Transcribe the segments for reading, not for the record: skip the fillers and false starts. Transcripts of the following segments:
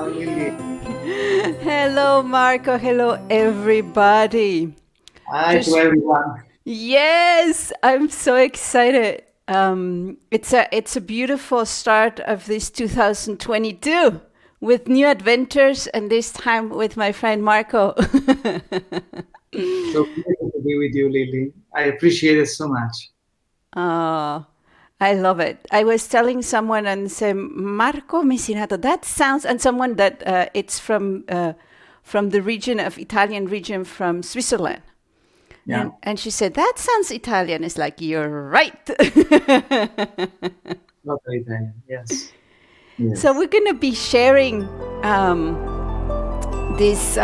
Lilly. Hello, Marco. Hello, everybody. Hi to Just everyone. yes, I'm so excited. It's a beautiful start of this 2022 with new adventures, and this time with my friend Marco. So pleasure to be with you, Lilly. I appreciate it so much. Oh, I love it. I was telling someone and say Marco Missinato. That sounds, and someone that it's from the region of Italian region from Switzerland. Yeah, And she said, that sounds Italian. It's like, you're right. not Italian. Yes, So yes. we're going to be sharing um, these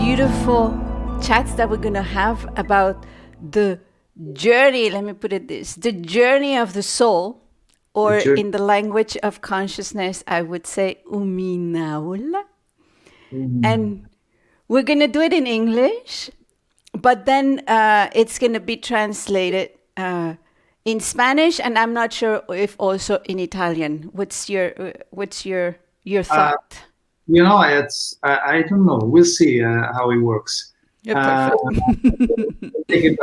beautiful chats that we're going to have about the journey, let me put it this, the journey of the soul, The or journey. in the language of consciousness, I would say uminaula. Mm. And we're going to do it in English, but then it's going to be translated in Spanish, and I'm not sure if also in Italian. What's your Uh, thought? I don't know. We'll see how it works. Yeah, Uh, perfect. Take it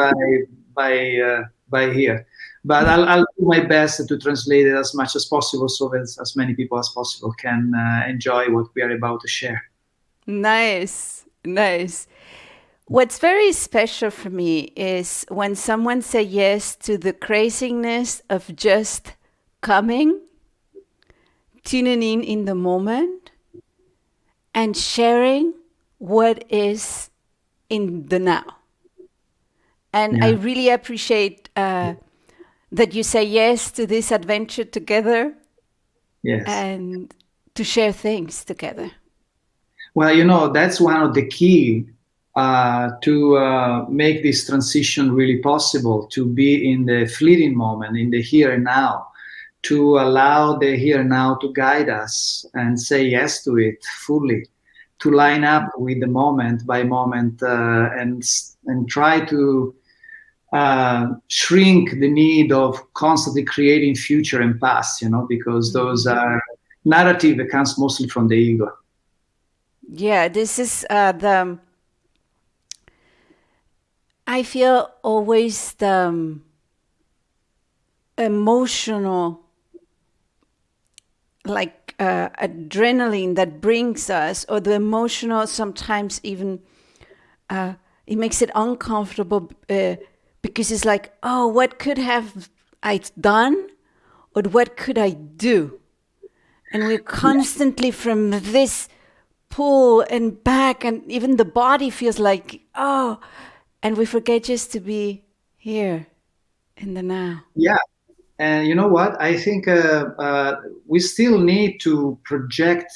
by here, but I'll do my best to translate it as much as possible, so that as many people as possible can enjoy what we are about to share. Nice, nice. What's very special for me is when someone say yes to the craziness of just coming, tuning in the moment, and sharing what is in the now. And I Yeah. really appreciate that you say yes to this adventure together Yes. and to share things together. Well, that's one of the key to make this transition really possible, to be in the fleeting moment, in the here and now, to allow the here and now to guide us and say yes to it fully, to line up with the moment by moment, and try to shrink the need of constantly creating future and past, because those Mhm. are narrative that comes mostly from the ego. Yeah, this is the, I feel always the emotional, like adrenaline that brings us, or the emotional, sometimes even it makes it uncomfortable because it's like, oh, what could have I done, or what could I do? And we're constantly from this pull and back, and even the body feels like, oh, and we forget just to be here in the now. Yeah, and you know what? I think we still need to project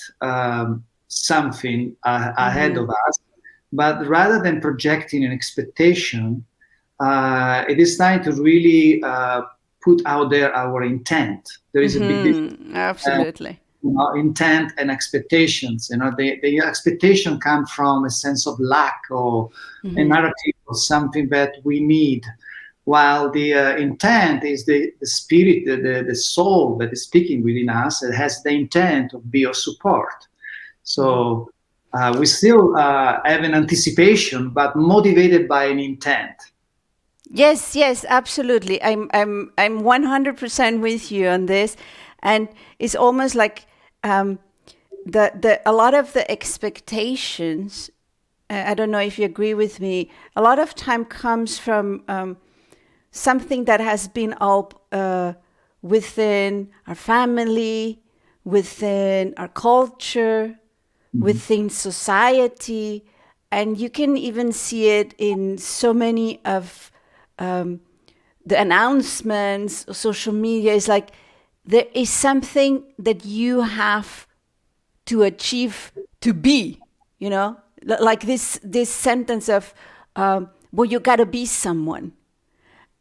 something ahead Mm-hmm. of us, but rather than projecting an expectation, it is time to really put out there our intent. There is a big difference. Mm-hmm. Uh, Absolutely. Intent and expectations. The expectation comes from a sense of lack or a Mm-hmm. narrative of something that we need, while the intent is the spirit, the soul that is speaking within us. It has the intent of be of support. Mm-hmm. So we still have an anticipation, but motivated by an intent. Yes, yes, absolutely. I'm 100% with you on this, and it's almost like the a lot of the expectations. I don't know if you agree with me. A lot of time comes from something that has been all within our family, within our culture, Mhm. within society, and you can even see it in so many of um, the announcements, social media. Is like there is something that you have to achieve to be, you know, like this sentence of, well, you got to be someone,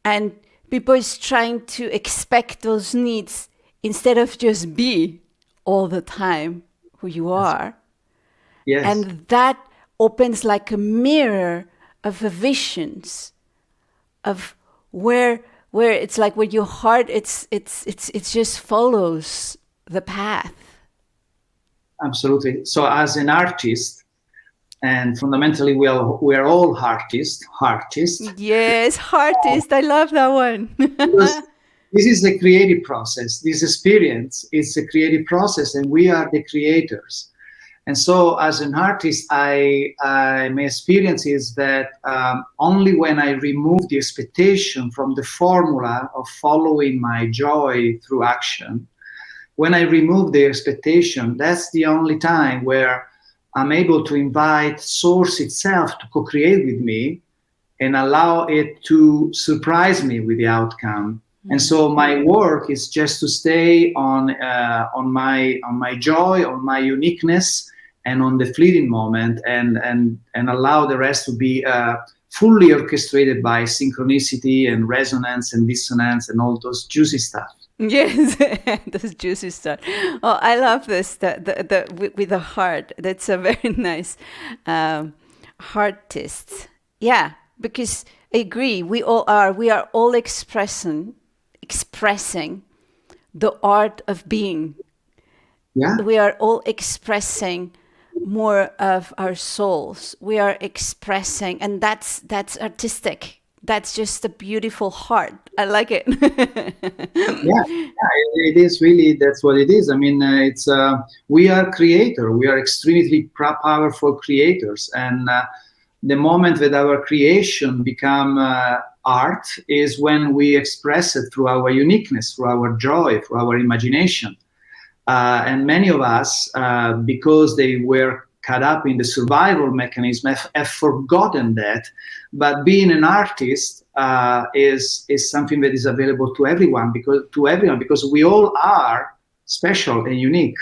and people is trying to expect those needs instead of just be all the time who you That's- are. Yes. And that opens like a mirror of the visions of where it's like where your heart, it's just follows the path. Absolutely. So as an artist, and fundamentally we are all artists, Yes, artist. I love that one. because this is a creative process. This experience is a creative process, and we are the creators. And so, as an artist, my experience is that only when I remove the expectation from the formula of following my joy through action, when I remove the expectation, that's the only time where I'm able to invite Source itself to co-create with me and allow it to surprise me with the outcome. And so my work is just to stay on my joy, on my uniqueness, and on the fleeting moment, and allow the rest to be fully orchestrated by synchronicity and resonance and dissonance and all those juicy stuff. Yes, those juicy stuff. Oh, I love this. With the heart. That's a very nice artist. Yeah, because I agree. We all are. We are all expressing the art of being. Yeah. We are all expressing more of our souls. We are expressing, and that's artistic. That's just a beautiful heart. I like it. It is really, that's what it is. I mean, it's we are creator. We are extremely powerful creators, and the moment that our creation become art is when we express it through our uniqueness, through our joy, through our imagination. And many of us, because they were caught up in the survival mechanism, have forgotten that. But being an artist is something that is available to everyone, because we all are special and unique.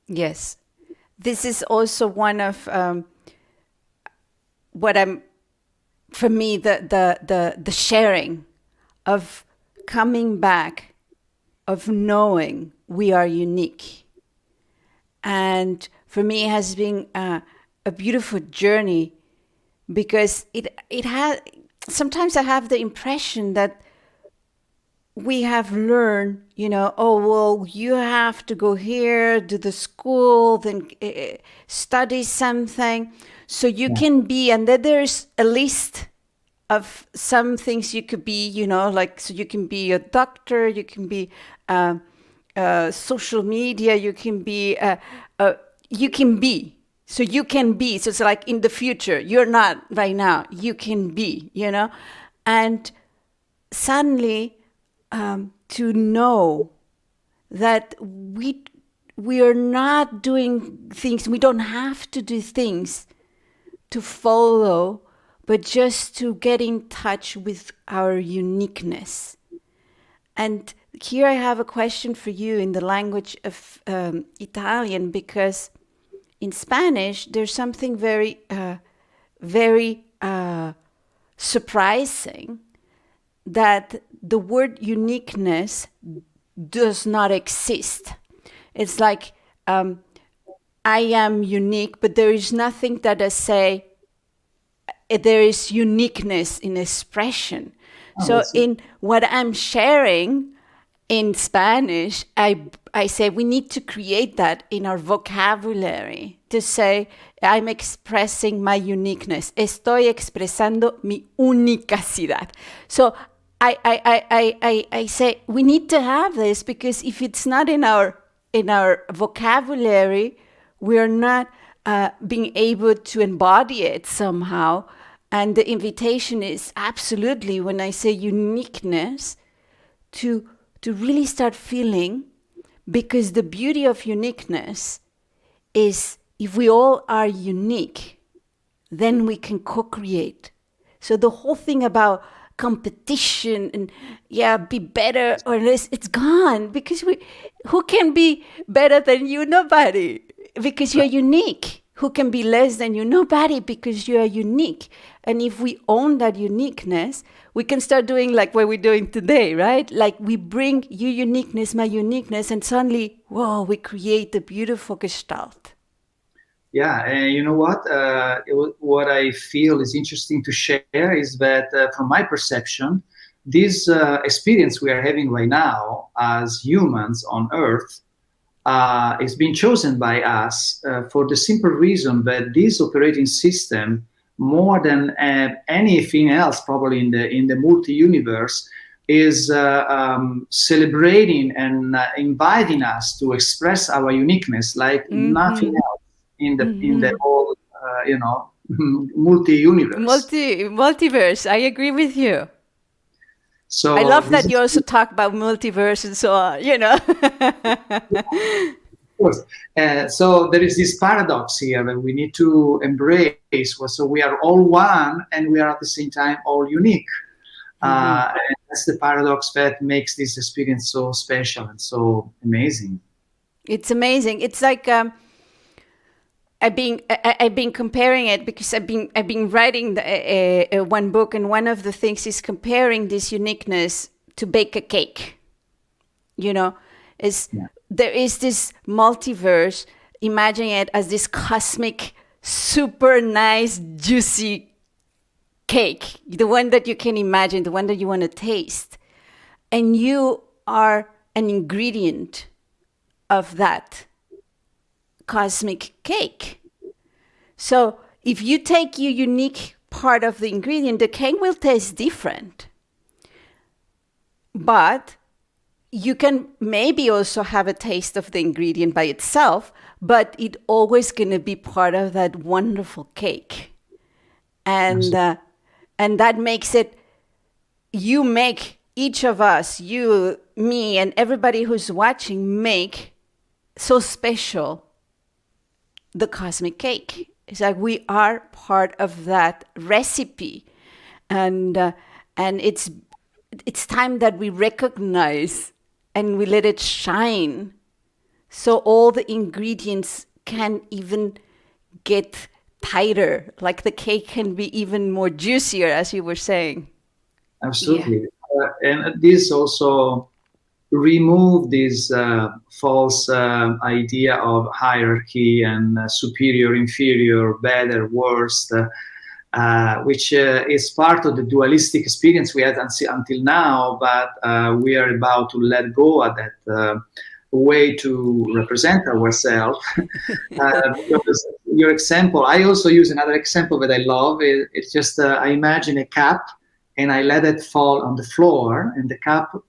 Yes, this is also one of what I'm, for me, the sharing of coming back, of knowing we are unique. And for me, it has been a beautiful journey, because it has, sometimes I have the impression that we have learned, oh, well, you have to go here, do the school, then study something, so you can be, and then there's a list of some things you could be, like, so you can be a doctor, you can be social media, you can be, so you can be, so it's like in the future, you're not right now, you can be, and suddenly to know that we are not doing things, we don't have to do things to follow, but just to get in touch with our uniqueness. And here I have a question for you in the language of Italian, because in Spanish there's something very, very surprising, that the word uniqueness does not exist. It's like, I am unique, but there is nothing that I say, there is uniqueness in expression. So in what I'm sharing in Spanish, I say we need to create that in our vocabulary, to say, I'm expressing my uniqueness. Estoy expresando mi unicacidad. So I say we need to have this, because if it's not in our vocabulary, we are not being able to embody it somehow. And the invitation is absolutely, when I say uniqueness, to really start feeling, because the beauty of uniqueness is, if we all are unique, then we can co-create. So the whole thing about competition and be better or less, it's gone, because who can be better than you? Nobody, because you're unique. Who can be less than you? Nobody, because you are unique. And if we own that uniqueness, we can start doing like what we're doing today, right? Like we bring your uniqueness, my uniqueness, and suddenly, whoa, we create a beautiful gestalt. Yeah, and you know what? What I feel is interesting to share is that, from my perception, this experience we are having right now as humans on Earth is being chosen by us for the simple reason that this operating system, more than anything else, probably in the multi-universe, is celebrating and inviting us to express our uniqueness like nothing else in the whole, multi-universe. Multiverse. I agree with you. So I love this that you is, also talk about multiverse and so on, you know. of course. So there is this paradox here that we need to embrace. So we are all one, and we are at the same time all unique. And that's the paradox that makes this experience so special and so amazing. It's amazing. It's like I've been comparing it because I've been writing one book, and one of the things is comparing this uniqueness to bake a cake. You know, there is this multiverse. Imagine it as this cosmic, super nice, juicy cake, the one that you can imagine, the one that you want to taste, and you are an ingredient of that cosmic cake. So if you take your unique part of the ingredient, the cake will taste different. But you can maybe also have a taste of the ingredient by itself, but it always going to be part of that wonderful cake. And that makes it, you make each of us, you, me, and everybody who's watching, make so special the cosmic cake. It's like we are part of that recipe, and it's time that we recognize and we let it shine, so all the ingredients can even get tighter, like the cake can be even more juicier, as you were saying. Absolutely. And this also remove this false idea of hierarchy and superior, inferior, better, worse, which is part of the dualistic experience we had until now, but we are about to let go of that way to represent ourselves. Because your example, I also use another example that I love. It's just I imagine a cup and I let it fall on the floor, and the cup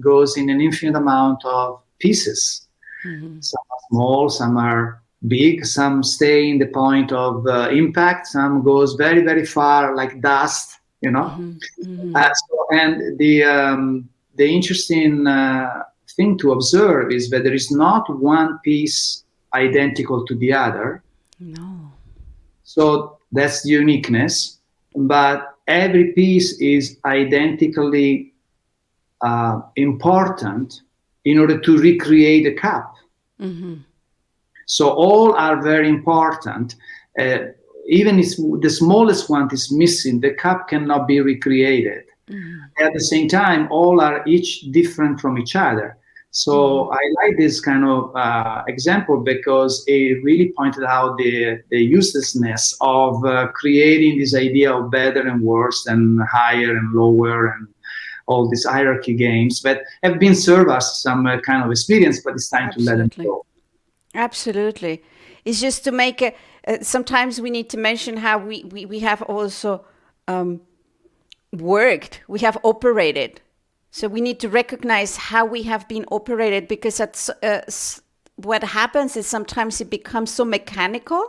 goes in an infinite amount of pieces. Some are small, some are big, some stay in the point of impact, some goes very, very far, like dust, you know. And the interesting thing to observe is that there is not one piece identical to the other. No. So that's the uniqueness, but every piece is identically important in order to recreate the cup. So all are very important. Even if the smallest one is missing, the cup cannot be recreated. At the same time, all are each different from each other. So I like this kind of example because it really pointed out the uselessness of creating this idea of better and worse and higher and lower and all these hierarchy games that have been served us some kind of experience, but it's time to let them go. Absolutely. It's just to make a, sometimes we need to mention how we have also worked, we have operated. So we need to recognize how we have been operated, because that's, what happens is sometimes it becomes so mechanical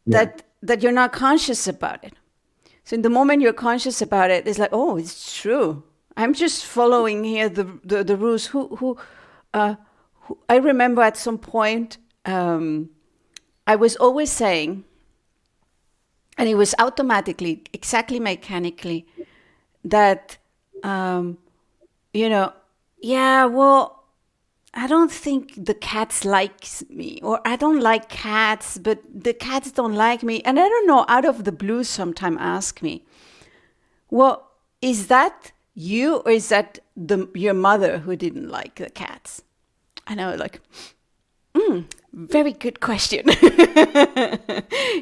that you're not conscious about it. So in the moment you're conscious about it, it's like, oh, it's true. I'm just following here the rules. I remember at some point, I was always saying, and it was automatically, exactly mechanically, that, yeah, well, I don't think the cats likes me, or I don't like cats, but the cats don't like me. And I don't know, out of the blue sometime ask me, well, is that you, or is that your mother who didn't like the cats? And I was like, very good question.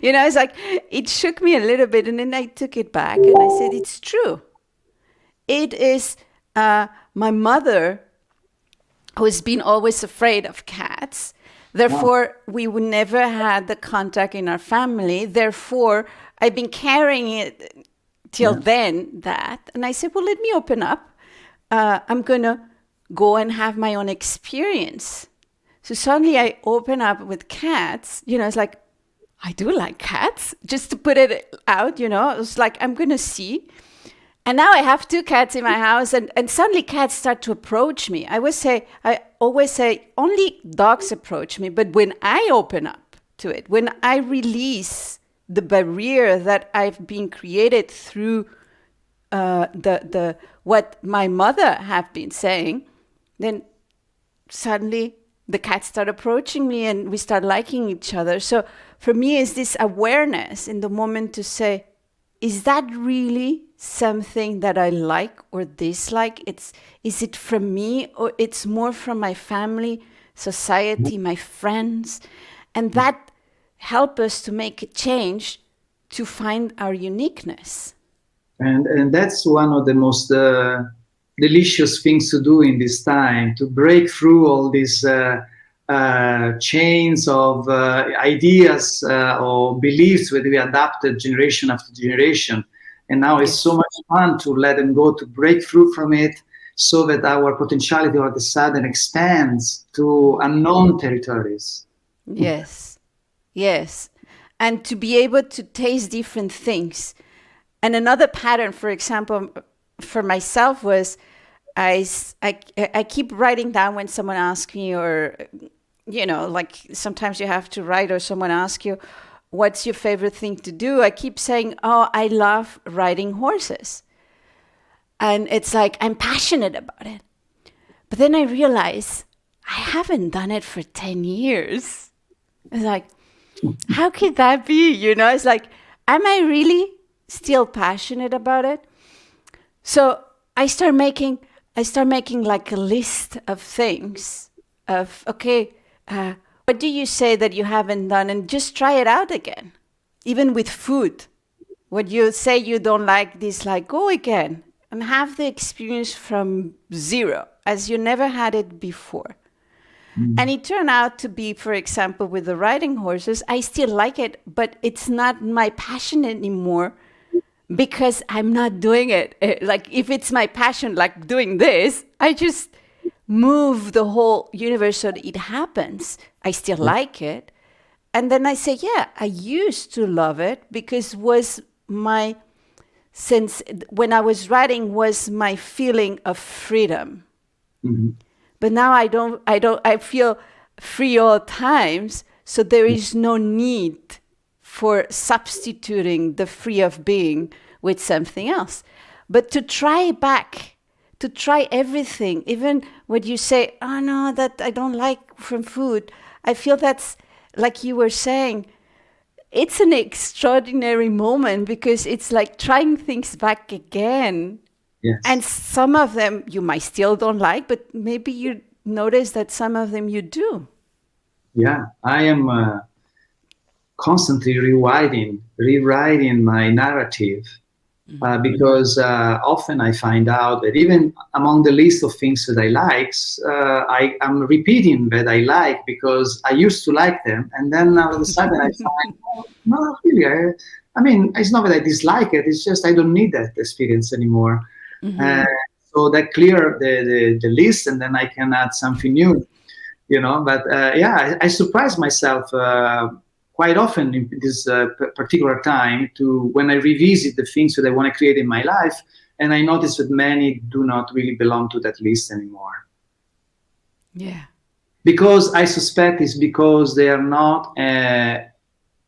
It's like, it shook me a little bit, and then I took it back and I said, it's true. It is my mother who's been always afraid of cats. Therefore, we would never had the contact in our family. Therefore, I've been carrying it till then that. And I said, well, let me open up. I'm going to go and have my own experience. So suddenly I open up with cats. It's like, I do like cats, just to put it out, It's like, I'm going to see. And now I have 2 cats in my house, and suddenly cats start to approach me. I always say, only dogs approach me. But when I open up to it, when I release the barrier that I've been created through the what my mother have been saying, then suddenly the cats start approaching me and we start liking each other. So for me, it's this awareness in the moment to say, is that really something that I like or dislike? Is it from me, or it's more from my family, society, my friends? And that help us to make a change, to find our uniqueness. And that's one of the most delicious things to do in this time, to break through all these chains of ideas or beliefs that we adapted generation after generation. And now it's so much fun to let them go, to break through from it, so that our potentiality all of a sudden expands to unknown territories. Yes. And to be able to taste different things. And another pattern, for example, for myself was I keep writing down when someone asks me, or, like sometimes you have to write, or someone asks you, what's your favorite thing to do? I keep saying, oh, I love riding horses. And it's like, I'm passionate about it. But then I realize I haven't done it for 10 years. It's like, how could that be? It's like, am I really still passionate about it? So I start making like a list of things of, okay, what do you say that you haven't done? And just try it out again. Even with food. What you say you don't like, dislike, go again and have the experience from zero, as you never had it before. And it turned out to be, for example, with the riding horses, I still like it, but it's not my passion anymore because I'm not doing it. Like, if it's my passion, like doing this, I just move the whole universe so that it happens. I still like it. And then I say, yeah, I used to love it because since when I was writing was my feeling of freedom. Mm-hmm. But now I feel free all times. So there is no need for substituting the free of being with something else. But to try back, to try everything, even when you say, oh no, that I don't like from food. I feel that's, like you were saying, it's an extraordinary moment because it's like trying things back again. Yes. And some of them you might still don't like, but maybe you notice that some of them you do. Yeah, I am constantly rewriting my narrative because often I find out that even among the list of things that I like, I'm repeating that I like because I used to like them. And then all of a sudden I find, oh, no, really, I mean, it's not that I dislike it, it's just I don't need that experience anymore. Mm-hmm. So that clear the list, and then I can add something new, But I surprise myself quite often in this particular time to when I revisit the things that I want to create in my life, and I notice that many do not really belong to that list anymore. Yeah. Because I suspect it's because they are not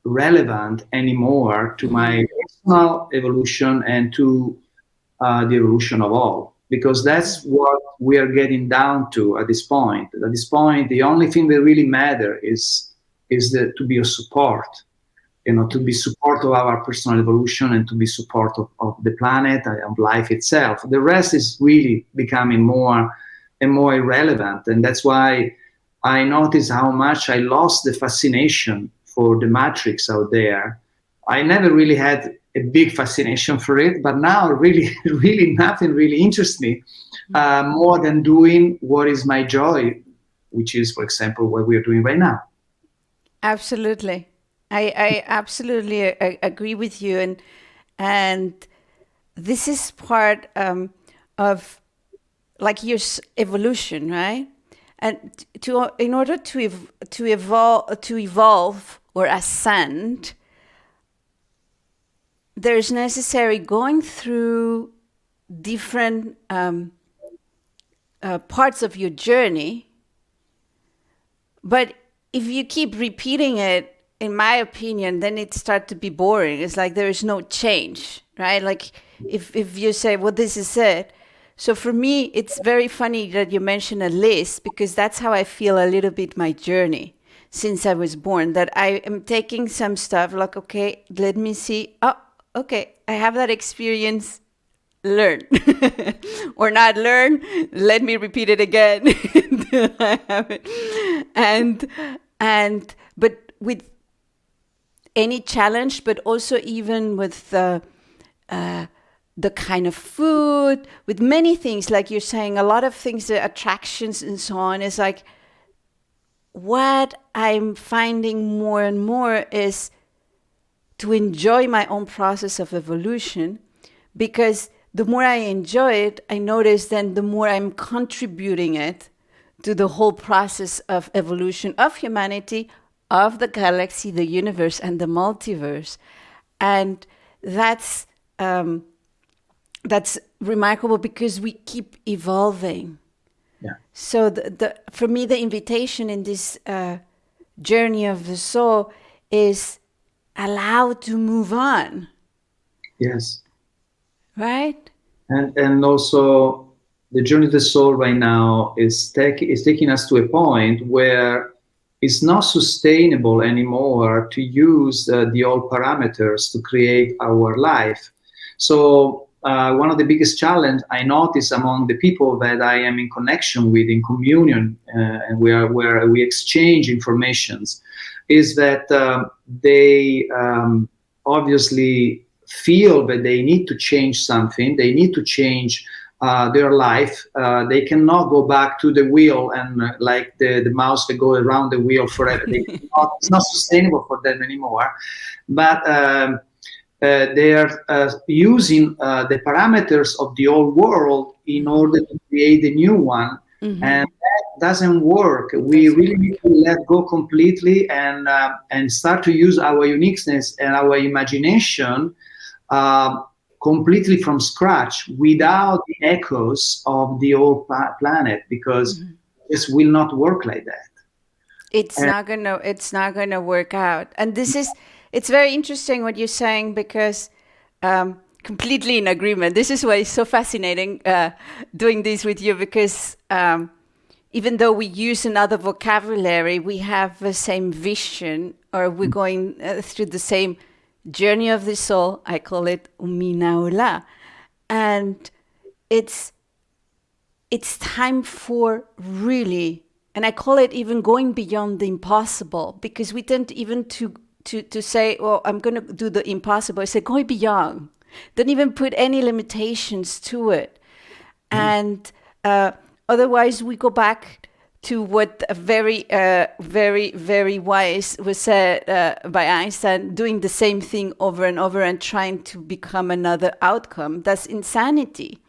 relevant anymore to my personal evolution and to the evolution of all, because that's what we are getting down to at this point. At this point, the only thing that really matters is to be a support, to be support of our personal evolution and to be support of the planet and life itself. The rest is really becoming more and more irrelevant, and that's why I notice how much I lost the fascination for the matrix out there. I never really had a big fascination for it, but now really, really nothing really interests me more than doing what is my joy, which is, for example, what we are doing right now. Absolutely. I absolutely agree with you. And this is part of like your evolution, right? And in order to evolve or ascend, there's necessary going through different parts of your journey. But if you keep repeating it, in my opinion, then it starts to be boring. It's like there is no change, right? Like if you say, well, this is it. So for me, it's very funny that you mention a list, because that's how I feel a little bit my journey since I was born, that I am taking some stuff like, okay, let me see. Oh, okay, I have that experience, learn or not learn, let me repeat it again until I have it. And but with any challenge, but also even with the kind of food, with many things, like you're saying, a lot of things, the attractions and so on, is like what I'm finding more and more is to enjoy my own process of evolution, because the more I enjoy it, I notice then the more I'm contributing it to the whole process of evolution of humanity, of the galaxy, the universe, and the multiverse. And that's remarkable because we keep evolving. Yeah. So for me, the invitation in this journey of the soul is allow to move on. Yes. Right? And also the journey of the soul right now is taking us to a point where it's not sustainable anymore to use the old parameters to create our life. So one of the biggest challenge I notice among the people that I am in connection with, in communion, and where we exchange informations, is that they obviously feel that they need to change something, they need to change their life. They cannot go back to the wheel and like the mouse that go around the wheel forever. It's not sustainable for them anymore. But they are using the parameters of the old world in order to create a new one. Mm-hmm. And that doesn't work. We really need to let go completely and start to use our uniqueness and our imagination completely from scratch, without the echoes of the old planet, because this will not work like that. It's not gonna work out. And it's very interesting what you're saying, because completely in agreement. This is why it's so fascinating doing this with you, because even though we use another vocabulary, we have the same vision, or we're going through the same journey of the soul. I call it uLA. And it's time for really, and I call it even going beyond the impossible, because we tend even to say, oh, I'm going to do the impossible. I say, go beyond. Don't even put any limitations to it. And otherwise we go back to what a very, very, very wise was said by Einstein, doing the same thing over and over and trying to become another outcome. That's insanity.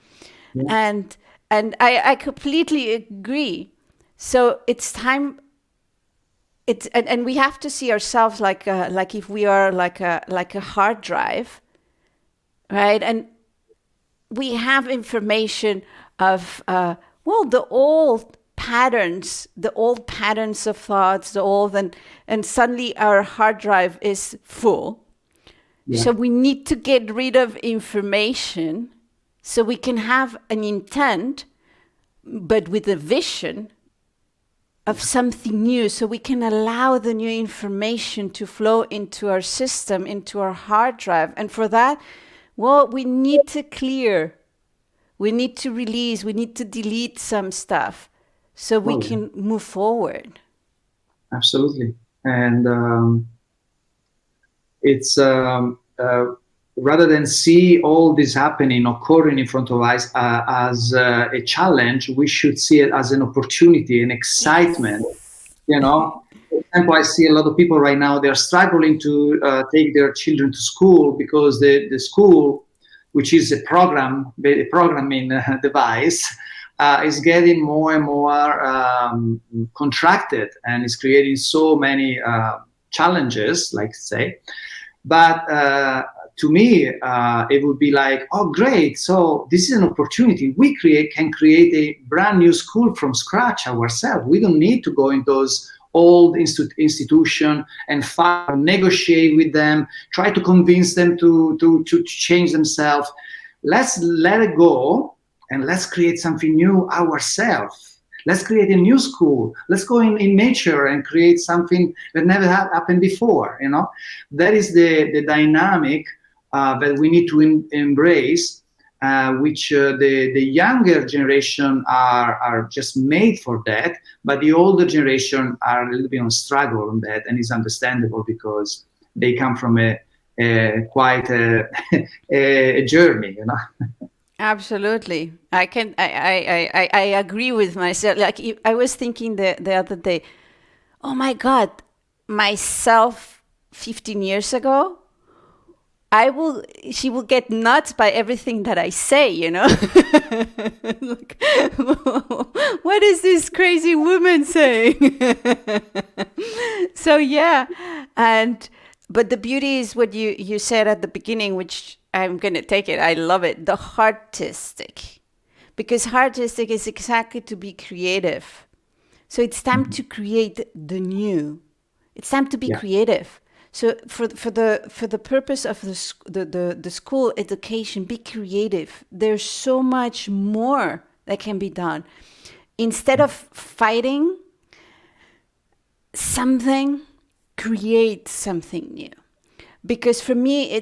Yeah. And I completely agree. So it's time. And we have to see ourselves like if we are like a hard drive, right? And we have information of the old patterns of thoughts, and suddenly our hard drive is full. Yeah. So we need to get rid of information so we can have an intent, but with a vision of something new, so we can allow the new information to flow into our system, into our hard drive. And for that, we need to clear, we need to release, we need to delete some stuff so we can move forward. Absolutely. And it's rather than see all this happening, occurring in front of us as a challenge, we should see it as an opportunity, an excitement. Yes. You know, for example, I see a lot of people right now, they're struggling to take their children to school because the school, which is a programming device, is getting more and more contracted, and is creating so many challenges, like say. But to me, it would be like, oh, great! So this is an opportunity. We can create a brand new school from scratch ourselves. We don't need to go in those old institution and fight, negotiate with them, try to convince them to change themselves. Let's let it go and let's create something new ourselves. Let's create a new school. Let's go in nature and create something that never happened before. You know, that is the dynamic that we need to embrace, which the younger generation are just made for that, but the older generation are a little bit on struggle on that, and it's understandable because they come from quite a journey, you know. Absolutely. I agree with myself. Like I was thinking the other day, oh my God, myself 15 years ago, she will get nuts by everything that I say, you know? Like, what is this crazy woman saying? So yeah. But the beauty is what you said at the beginning, which I'm going to take it. I love it. The artistic. Because artistic is exactly to be creative. So it's time to create the new. It's time to be creative. So for the purpose of the school education, be creative. There's so much more that can be done. Instead of fighting something, create something new. Because for me,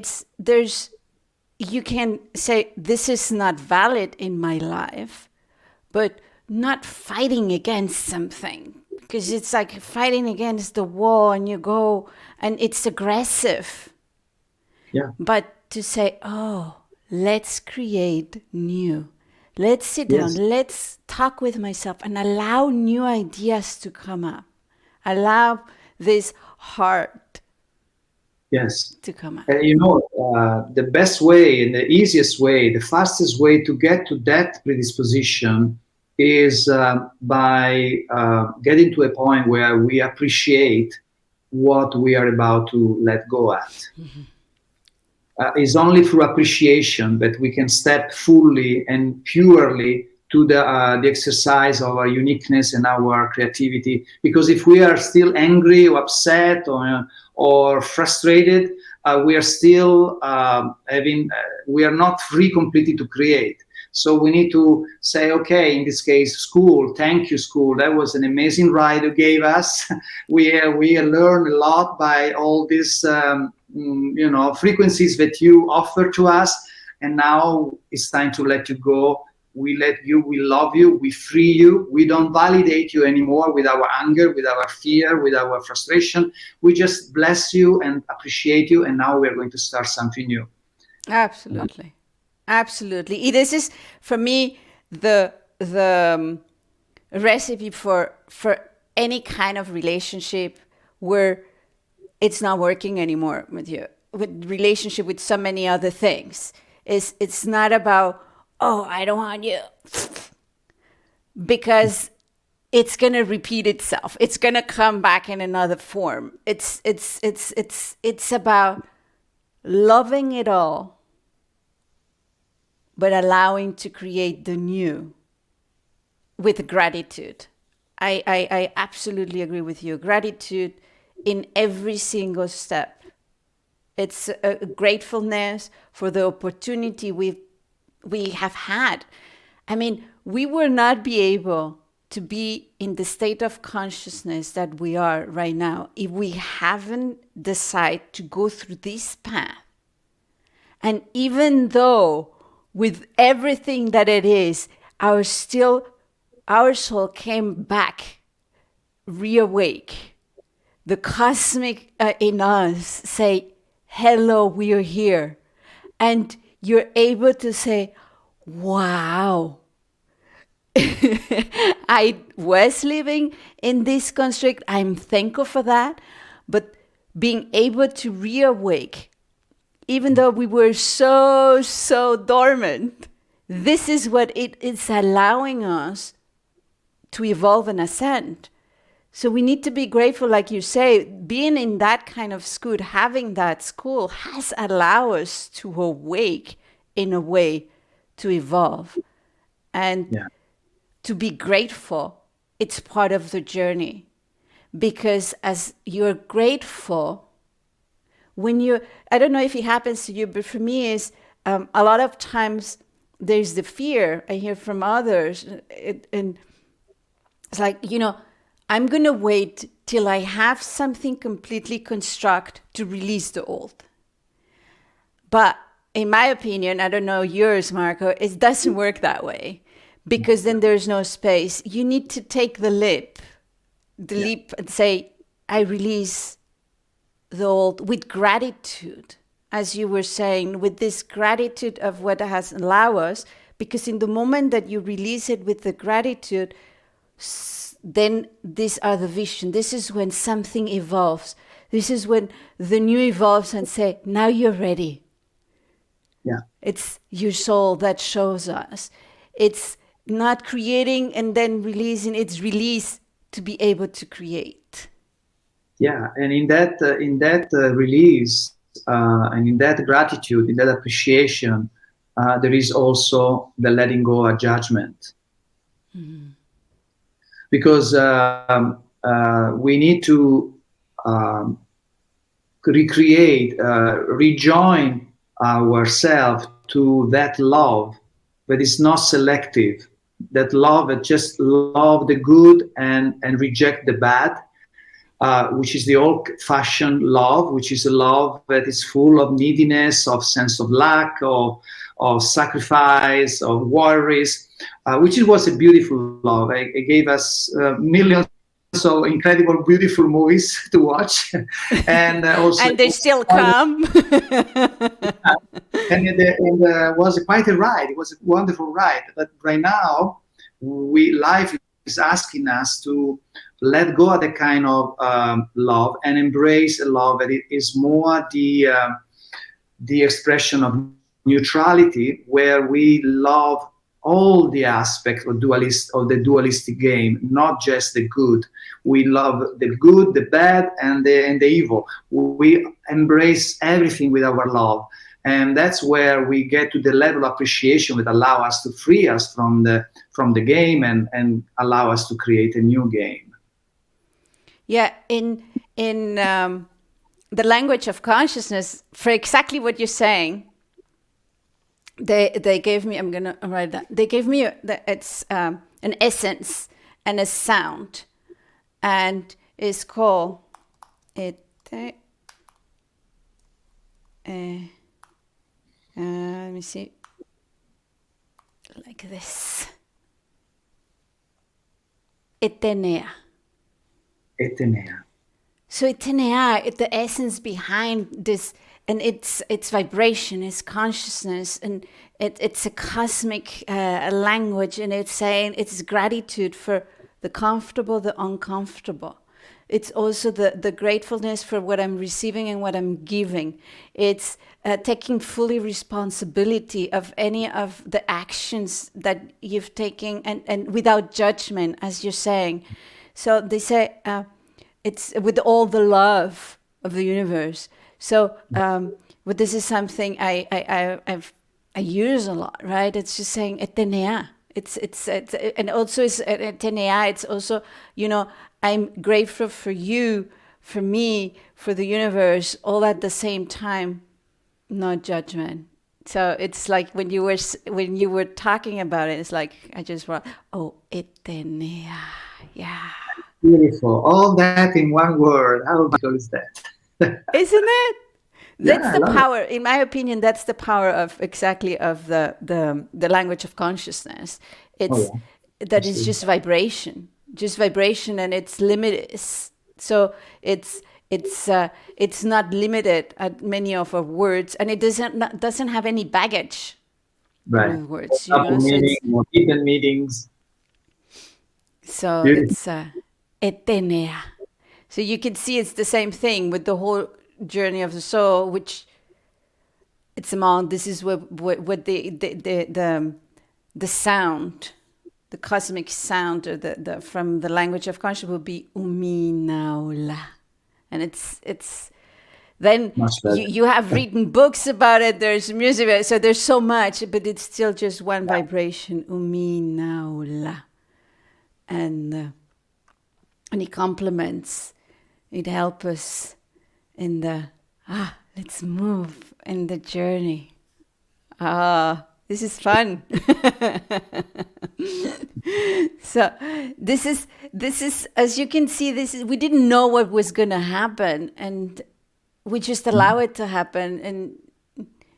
you can say this is not valid in my life, but not fighting against something, because it's like fighting against the wall and you go and it's aggressive. Yeah. But to say, oh, let's create new. Let's sit down. Yes. Let's talk with myself and allow new ideas to come up. Allow this heart to come up. You know, the best way and the easiest way, the fastest way to get to that predisposition is by getting to a point where we appreciate what we are about to let go at. Mm-hmm. It's only through appreciation that we can step fully and purely to the exercise of our uniqueness and our creativity. Because if we are still angry or upset or frustrated, we are still we are not free completely to create. So we need to say, okay, in this case, school, thank you, school. That was an amazing ride you gave us. we learned a lot by all these frequencies that you offer to us. And now it's time to let you go. We let you, we love you, we free you. We don't validate you anymore with our anger, with our fear, with our frustration. We just bless you and appreciate you. And now we're going to start something new. Absolutely. Absolutely. This is, for me, the recipe for any kind of relationship where it's not working anymore with you, with relationship with so many other things. It's not about, oh, I don't want you, because it's gonna repeat itself. It's gonna come back in another form. It's about loving it all, but allowing to create the new with gratitude. I absolutely agree with you. Gratitude in every single step. It's a gratefulness for the opportunity we have had. I mean, we will not be able to be in the state of consciousness that we are right now if we haven't decided to go through this path. And even though with everything that it is, our soul came back, reawake. The cosmic in us say, hello, we are here. And you're able to say, wow, I was living in this constrict. I'm thankful for that. But being able to reawake, even though we were so dormant, this is what it is allowing us to evolve and ascend. So we need to be grateful, like you say, being in that kind of school, having that school has allowed us to awake in a way, to evolve. And to be grateful, it's part of the journey. Because as you're grateful, when you, I don't know if it happens to you, but for me is a lot of times there's the fear I hear from others. And it's like, I'm going to wait till I have something completely construct to release the old. But in my opinion, I don't know yours, Marco, it doesn't work that way, because then there's no space. You need to take the leap and say, I release the old with gratitude, as you were saying, with this gratitude of what has allowed us, because in the moment that you release it with the gratitude, then these are the vision. This is when something evolves. This is when the new evolves and say, now you're ready. Yeah. It's your soul that shows us. It's not creating and then releasing, it's release to be able to create. Yeah, and in that release and in that gratitude, in that appreciation, there is also the letting go of judgment. Mm-hmm. Because we need to recreate, rejoin ourselves to that love that is not selective, that love that just love the good and reject the bad, which is the old-fashioned love, which is a love that is full of neediness, of sense of lack, of sacrifice, of worries, which was a beautiful love. It gave us millions of incredible, beautiful movies to watch, and also and they still come. and it was quite a ride. It was a wonderful ride. But right now, life is asking us to let go of the kind of love and embrace a love that is more the expression of neutrality, where we love all the aspects of the dualistic game, not just the good. We love the good, the bad, and the evil. We embrace everything with our love. And that's where we get to the level of appreciation that allow us to free us from the game and allow us to create a new game. Yeah, in the language of consciousness, for exactly what you're saying, they gave me, I'm gonna write that. They gave me it's an essence and a sound, and it's called it. Let me see, like this. Etenea. Etenea. So Etenea, the essence behind this, and it's vibration, it's consciousness, and it's a cosmic language, and it's saying it's gratitude for the comfortable, the uncomfortable. It's also the gratefulness for what I'm receiving and what I'm giving. It's taking fully responsibility of any of the actions that you've taken, and without judgment, as you're saying. So they say it's with all the love of the universe. So, but this is something I use a lot, right? It's just saying etenea. It's and also it's etenea. It's also, I'm grateful for you, for me, for the universe, all at the same time, not judgment. So it's like when you were talking about it, it's like I just wrote, oh, etenea, yeah. Beautiful. All that in one word. How beautiful is that? Isn't it? That's Yeah, the power, in my opinion, that's the power of the language of consciousness. It's that is just vibration, and it's limitless. So it's it's not limited at many of our words, and it doesn't have any baggage. Right. In other words, Double so meaning or hidden meanings. Beautiful. it's etenea. So you can see it's the same thing with the whole journey of the soul, which it's among. This is what the sound, the cosmic sound, or the from the language of consciousness would be uLA, and it's then you have written books about it. There's music, so there's so much, but it's still just one vibration, uLA, and it complements. It helps us in the let's move in the journey. This is fun. So this is as you can see, we didn't know what was going to happen, and we just allow it to happen, and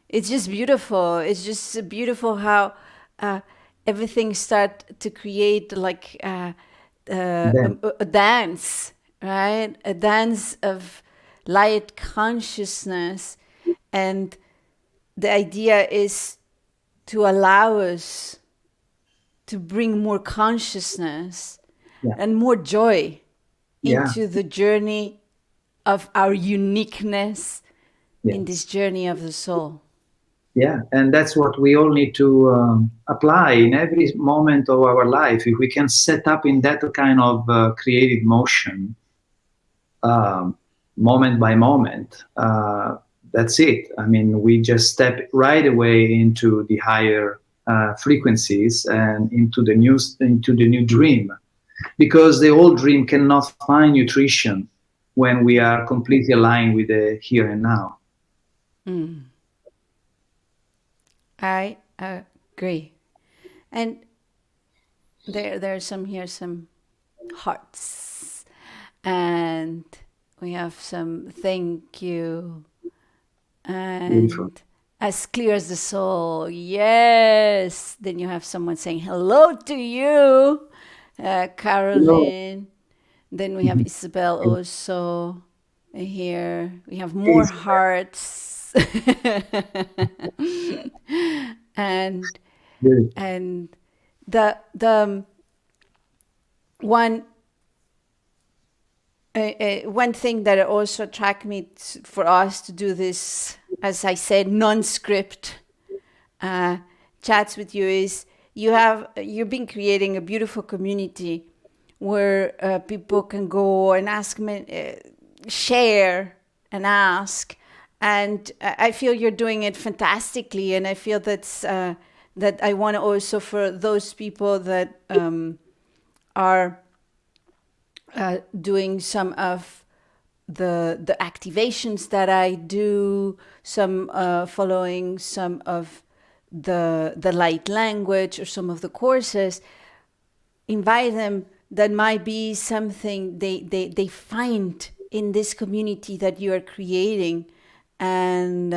it's just beautiful. It's just beautiful how everything start to create like a dance, right? A dance of light consciousness, and the idea is to allow us to bring more consciousness and more joy into the journey of our uniqueness in this journey of the soul. Yeah, and that's what we all need to apply in every moment of our life. If we can set up in that kind of creative motion, moment by moment, that's it. I mean, we just step right away into the higher frequencies and into the new dream, because the old dream cannot find nutrition when we are completely aligned with the here and now. I agree. And there's some hearts, and we have some thank you, and beautiful. As clear as the soul, yes. Then you have someone saying hello to you, Caroline. Hello. Then we have Isabel also here. We have more hearts. and the one thing that also attracted me for us to do this, as I said, non-script chats with you is you've been creating a beautiful community where people can go and ask me, share and ask, and I feel you're doing it fantastically, and I feel that I want to also, for those people that are doing some of the activations that I do, some following some of the light language or some of the courses, invite them. That might be something they find in this community that you are creating, and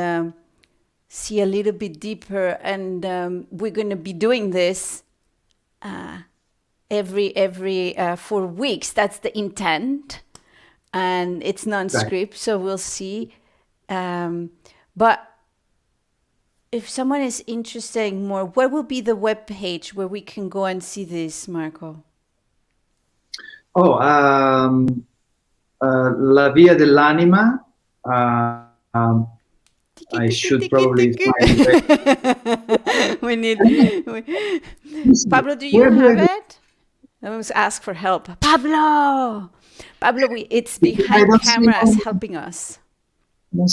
see a little bit deeper. And we're going to be doing this every 4 weeks. That's the intent, and it's non-script, so we'll see. But if someone is interested in more, where will be the web page where we can go and see this, Marco? Oh, La Via dell'Anima. I should probably find it. We need. Pablo, do you have it? Let's ask for help. Pablo, it's behind cameras helping us.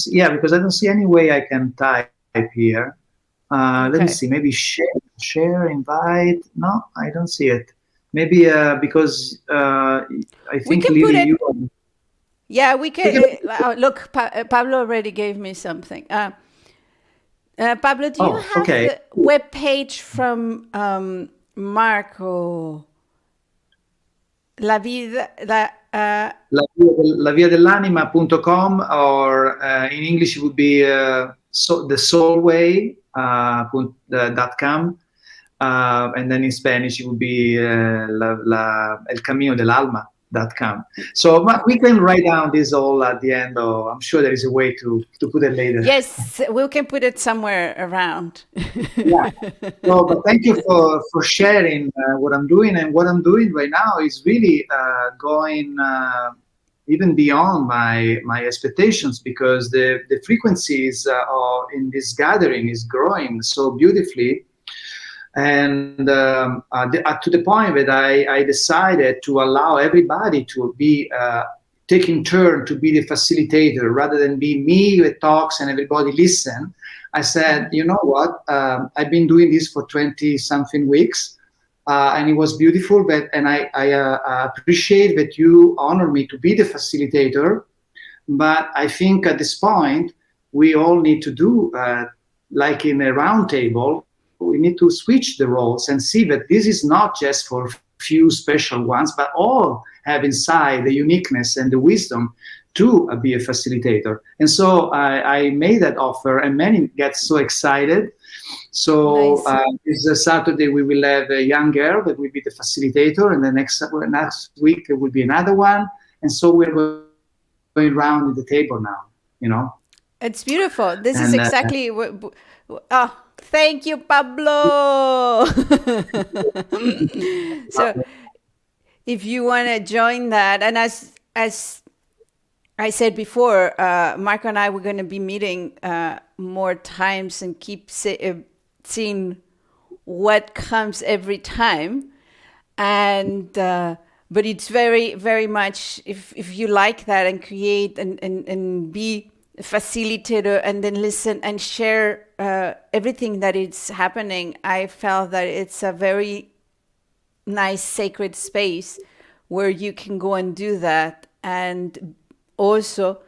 Yeah, because I don't see any way I can type here. Let me see. Maybe share, invite. No, I don't see it. Maybe because I think Lilly, you. Yeah, we can. Look, Pablo already gave me something. Pablo, do you have the web page from Marco? laviadellanima.com, or in English it would be the soulway.com, and then in Spanish it would be El Camino del Alma. gmail.com. So we can write down this all at the end, or I'm sure there is a way to put it later. Yes, we can put it somewhere around. Yeah. So, but thank you for sharing what I'm doing. And what I'm doing right now is really going even beyond my expectations, because the frequencies in this gathering is growing so beautifully. And to the point that I decided to allow everybody to be taking turn to be the facilitator rather than be me that talks and everybody listen. I said, you know what? I've been doing this for 20 something weeks. And it was beautiful, and I appreciate that you honor me to be the facilitator. But I think at this point, we all need to do, like in a round table, we need to switch the roles and see that this is not just for few special ones, but all have inside the uniqueness and the wisdom to be a facilitator. And so I made that offer, and many get so excited. So Nice. this Saturday we will have a young girl that will be the facilitator, and the next week there will be another one. And so we're going around the table now, you know. It's beautiful. This is And exactly what. Oh, thank you, Pablo. So, if you want to join that, and as I said before, Marco and I were going to be meeting more times and keep seeing what comes every time, and but it's very, very much if you like that and create and be a facilitator and then listen and share everything that is happening. I felt that it's a very nice sacred space where you can go and do that. And also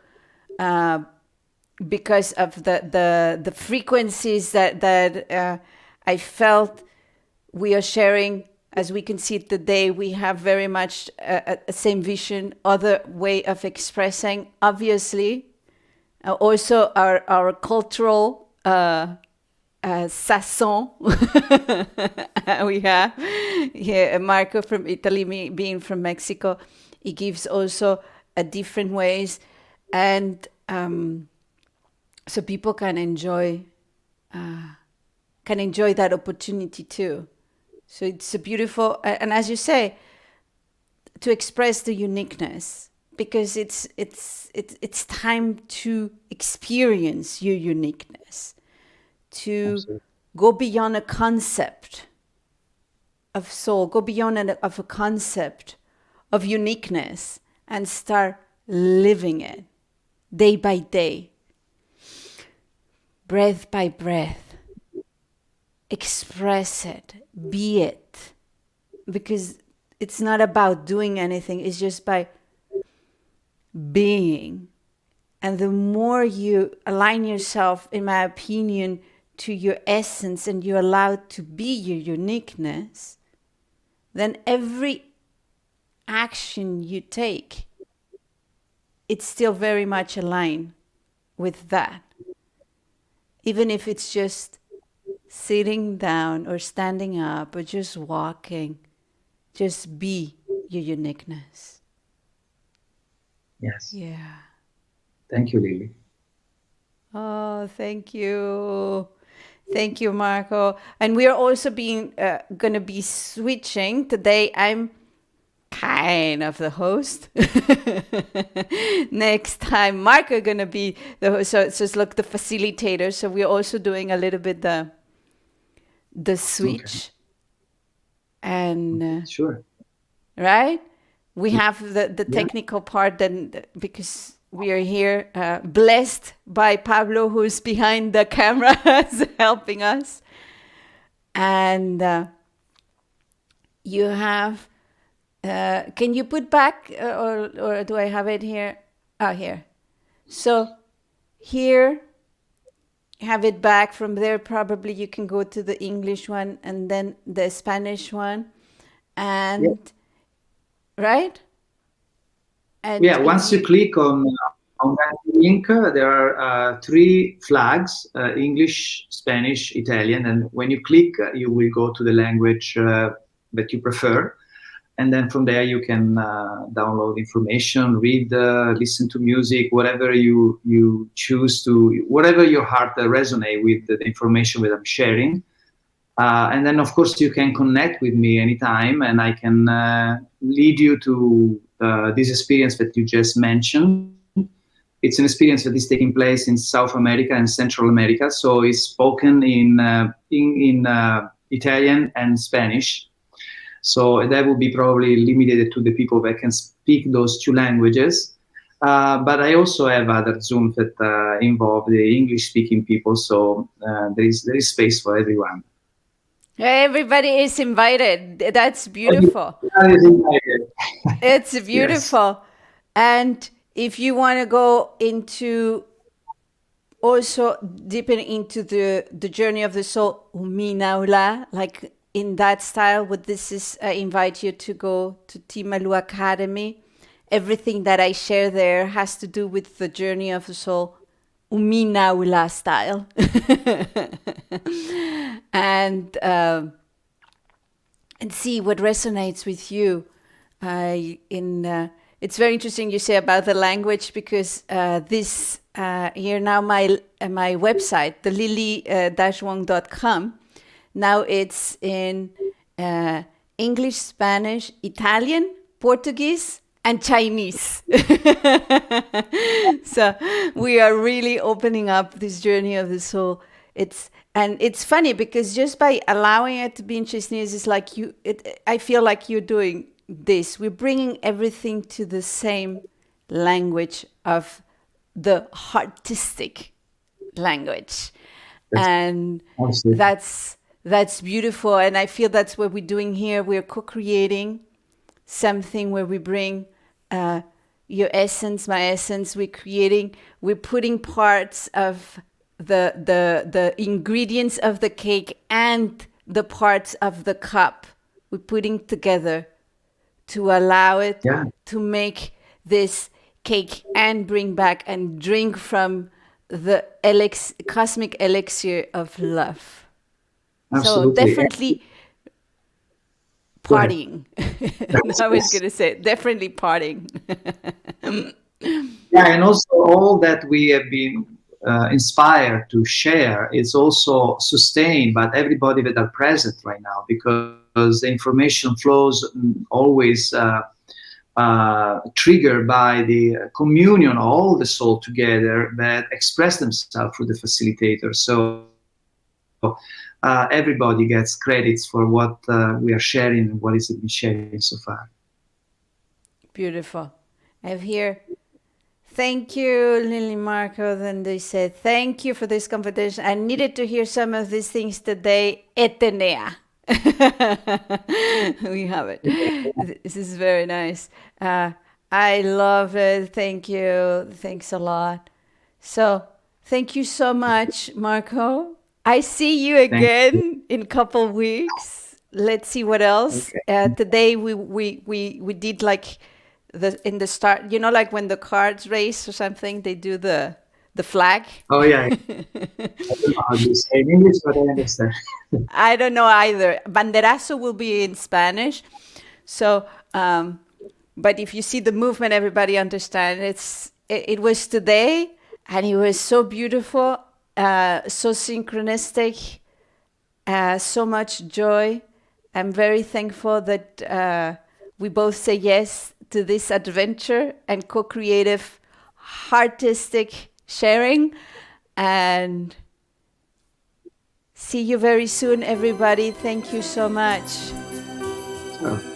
because of the frequencies that I felt we are sharing, as we can see today, we have very much a same vision, other way of expressing, obviously. Also our cultural sazon we have here. Marco from Italy, me being from Mexico, he gives also a different ways, and so people can enjoy that opportunity too. So it's a beautiful, and as you say, to express the uniqueness, because it's time to experience your uniqueness, to Absolutely. go beyond a concept of soul, go beyond of a concept of uniqueness, and start living it day by day, breath by breath. Express it, be it, because it's not about doing anything, it's just by being. And the more you align yourself, in my opinion, to your essence, and you're allowed to be your uniqueness, then every action you take, it's still very much aligned with that. Even if it's just sitting down or standing up or just walking, just be your uniqueness. Yes. Yeah. Thank you, Lilly. Oh, thank you. Thank you, Marco. And we are also going to be switching. Today, I'm kind of the host. Next time, Marco going to be the host. So it's just like the facilitator. So we're also doing a little bit the switch. Okay. And Sure. right? We have the technical part then, because we are here blessed by Pablo, who's behind the cameras helping us. And you have, can you put back, or do I have it here? Oh, here. So here, have it back. From there, probably you can go to the English one and then the Spanish one. And right? And Yeah, once you click on that link, there are three flags: English, Spanish, Italian. And when you click, you will go to the language that you prefer. and then from there you can download information, read, listen to music, whatever you choose to, whatever your heart resonate with the information that I'm sharing. And then, of course, you can connect with me anytime, and I can lead you to this experience that you just mentioned. It's an experience that is taking place in South America and Central America, so it's spoken in Italian and Spanish. So that will be probably limited to the people that can speak those two languages. But I also have other Zooms that involve the English-speaking people, so there is space for everyone. Everybody is invited. That's beautiful. It's beautiful. Yes. And if you want to go into also deepen into the journey of the soul, uLA, like in that style, what this is, I invite you to go to Team Alu Academy. Everything that I share there has to do with the journey of the soul, uLA style. And see what resonates with you. It's very interesting you say about the language, because this here now my website, the lilly-wong.com, now it's in English, Spanish, Italian, Portuguese, and Chinese. So we are really opening up this journey of the soul. And it's funny because just by allowing it to be in Chinese, it's like I feel like you're doing this. We're bringing everything to the same language of the artistic language. And that's beautiful. And I feel that's what we're doing here. We're co-creating something where we bring your essence, my essence. We're putting parts of the ingredients of the cake and the parts of the cup. We're putting together to allow it to make this cake and bring back and drink from the cosmic elixir of love. Absolutely. So definitely partying. I was going to say, definitely partying. Yeah, and also all that we have been inspired to share is also sustained by everybody that are present right now, because the information flows always triggered by the communion of all the soul together that express themselves through the facilitator. So everybody gets credits for what we are sharing and what is been sharing so far. Beautiful. I have here, thank you, Lilly Marco. Then they said, thank you for this conversation. I needed to hear some of these things today. Etenea. We have it. This is very nice. I love it. Thank you. Thanks a lot. So thank you so much, Marco. I see you again in a couple weeks. Let's see what else. Okay. Today we did like in the start, you know, like when the cards race or something, they do the flag. Oh yeah. I don't know how you say in English, but I understand. I don't know either. Banderazo will be in Spanish. So, but if you see the movement, everybody understands. It was today, and it was so beautiful, so synchronistic, so much joy. I'm very thankful that we both say yes to this adventure and co-creative, artistic sharing. And see you very soon, everybody. Thank you so much. Oh.